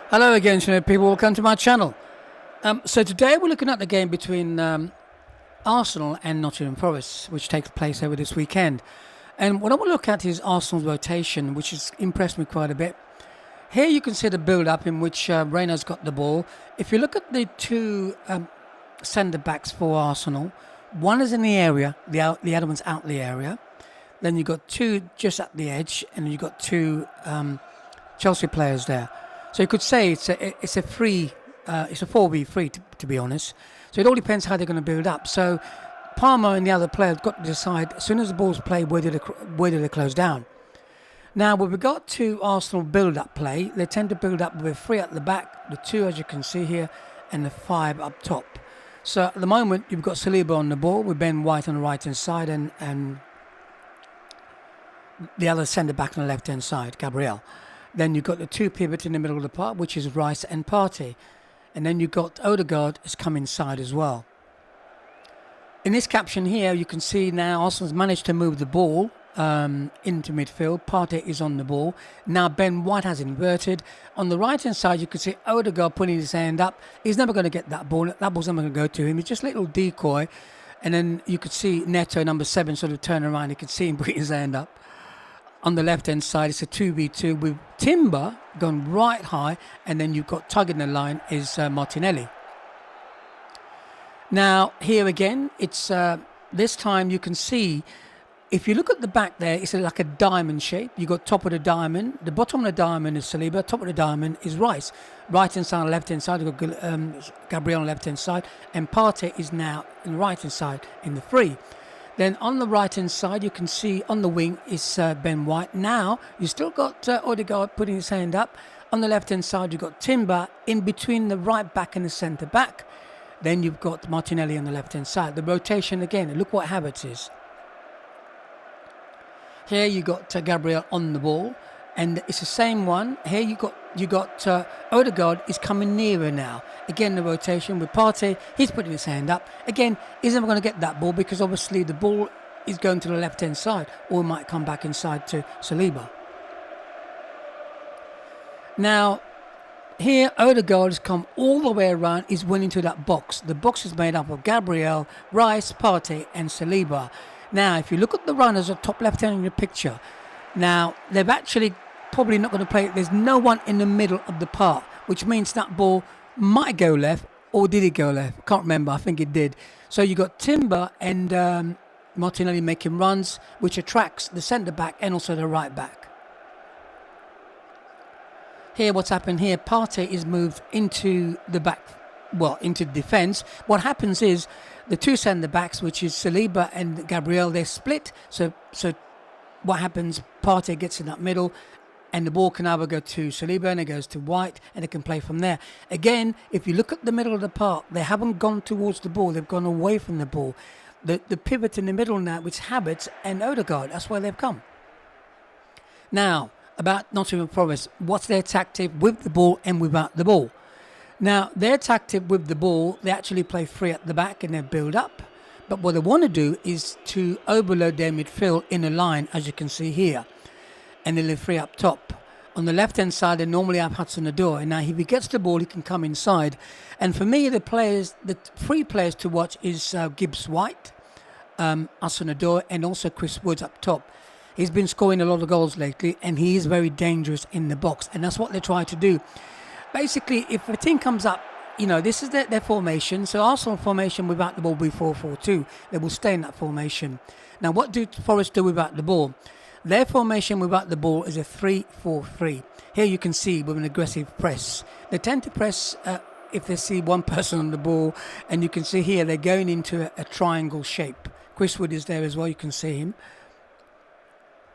Hello again, people. Welcome to my channel. So today we're looking at the game between Arsenal and Nottingham Forest, which takes place over this weekend. And what I want to look at is Arsenal's rotation, which has impressed me quite a bit. Here you can see the build-up in which Reina's got the ball. If you look at the two centre-backs for Arsenal, one is in the area, the other one's out the area. Then you've got two just at the edge, and you've got two Chelsea players there. So you could say it's a 4v3 to be honest. So it all depends how they're going to build up. So Palmer and the other player have got to decide as soon as the ball's played where do they close down. Now with regard to Arsenal build-up play, they tend to build up with 3 at the back, the 2 as you can see here, and the 5 up top. So at the moment you've got Saliba on the ball with Ben White on the right hand side and the other centre back on the left hand side, Gabriel. Then you've got the 2 pivots in the middle of the park, which is Rice and Partey. And then you've got Odegaard has come inside as well. In this caption here, you can see now Arsenal's managed to move the ball into midfield. Partey is on the ball. Now Ben White has inverted. On the right-hand side, you can see Odegaard putting his hand up. He's never going to get that ball. That ball's never going to go to him. It's just a little decoy. And then you could see Neto, number 7, sort of turn around. You could see him put his hand up. On the left-hand side, it's a 2v2 with Timber gone right high, and then you've got tugging the line is Martinelli. Now, here again, it's this time you can see, if you look at the back there, it's like a diamond shape. You've got top of the diamond. The bottom of the diamond is Saliba. Top of the diamond is Rice. Right-hand side and left-hand side, you've got Gabriel on the left-hand side, and Partey is now on the right-hand side in the 3. Then on the right-hand side, you can see on the wing is Ben White. Now, you've still got Odegaard putting his hand up. On the left-hand side, you've got Timber in between the right back and the centre-back. Then you've got Martinelli on the left-hand side. The rotation again, look what Havertz is. Here you got Gabriel on the ball. And it's the same one. Here you got Odegaard is coming nearer now. Again, the rotation with Partey. He's putting his hand up. Again, he's never going to get that ball because obviously the ball is going to the left-hand side, or it might come back inside to Saliba. Now, here Odegaard has come all the way around. He's went into that box. The box is made up of Gabriel, Rice, Partey, and Saliba. Now, if you look at the runners at top left-hand in the picture, now they've actually probably not going to play. There's no one in the middle of the park, which means that ball might go left, or did it go left? Can't remember. I think it did. So you got Timber and Martinelli making runs, which attracts the centre back and also the right back. Here, what's happened here? Partey is moved into the back, into defence. What happens is the 2 centre backs, which is Saliba and Gabriel, they're split. So what happens? Partey gets in that middle, and the ball can either go to Saliba and it goes to White, and they can play from there. Again, if you look at the middle of the park, they haven't gone towards the ball. They've gone away from the ball. The pivot in the middle now, which Havertz and Odegaard, that's where they've come. Now, about Nottingham Forest, what's their tactic with the ball and without the ball? Now, their tactic with the ball, they actually play 3 at the back and they build up. But what they want to do is to overload their midfield in a line, as you can see here. And then the 3 up top. On the left-hand side, they normally have Hudson-Odoi. And now, if he gets the ball, he can come inside. And for me, the 3 players to watch is Gibbs-White, Hudson-Odoi, and also Chris Woods up top. He's been scoring a lot of goals lately, and he is very dangerous in the box. And that's what they try to do. Basically, if a team comes up, this is their formation. So Arsenal formation without the ball will be 4-4-2. They will stay in that formation. Now, what do Forest do without the ball? Their formation without the ball is a 3-4-3. Here you can see with an aggressive press. They tend to press if they see one person on the ball. And you can see here they're going into a triangle shape. Chris Wood is there as well. You can see him.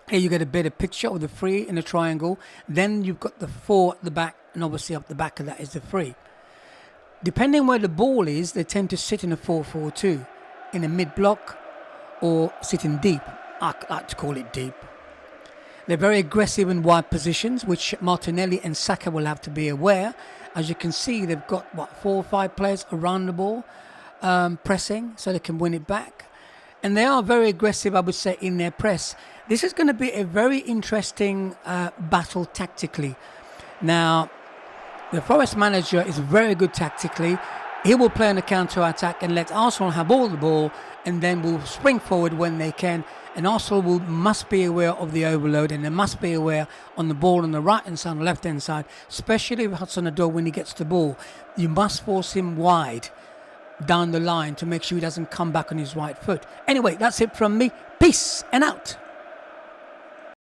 Here you get a better picture of the 3 in a triangle. Then you've got the 4 at the back. And obviously up the back of that is the 3. Depending where the ball is, they tend to sit in a 4-4-2. In a mid-block or sitting deep. I like to call it deep. They're very aggressive in wide positions, which Martinelli and Saka will have to be aware. As you can see, they've got, 4 or 5 players around the ball pressing so they can win it back. And they are very aggressive, I would say, in their press. This is going to be a very interesting battle tactically. Now, The Forest manager is very good tactically. He will play on the counter-attack and let Arsenal have all the ball, and then will spring forward when they can. And Arsenal must be aware of the overload, and they must be aware on the ball on the right-hand side and left-hand side, especially with Hudson-Odoi when he gets the ball. You must force him wide down the line to make sure he doesn't come back on his right foot. Anyway, that's it from me. Peace and out.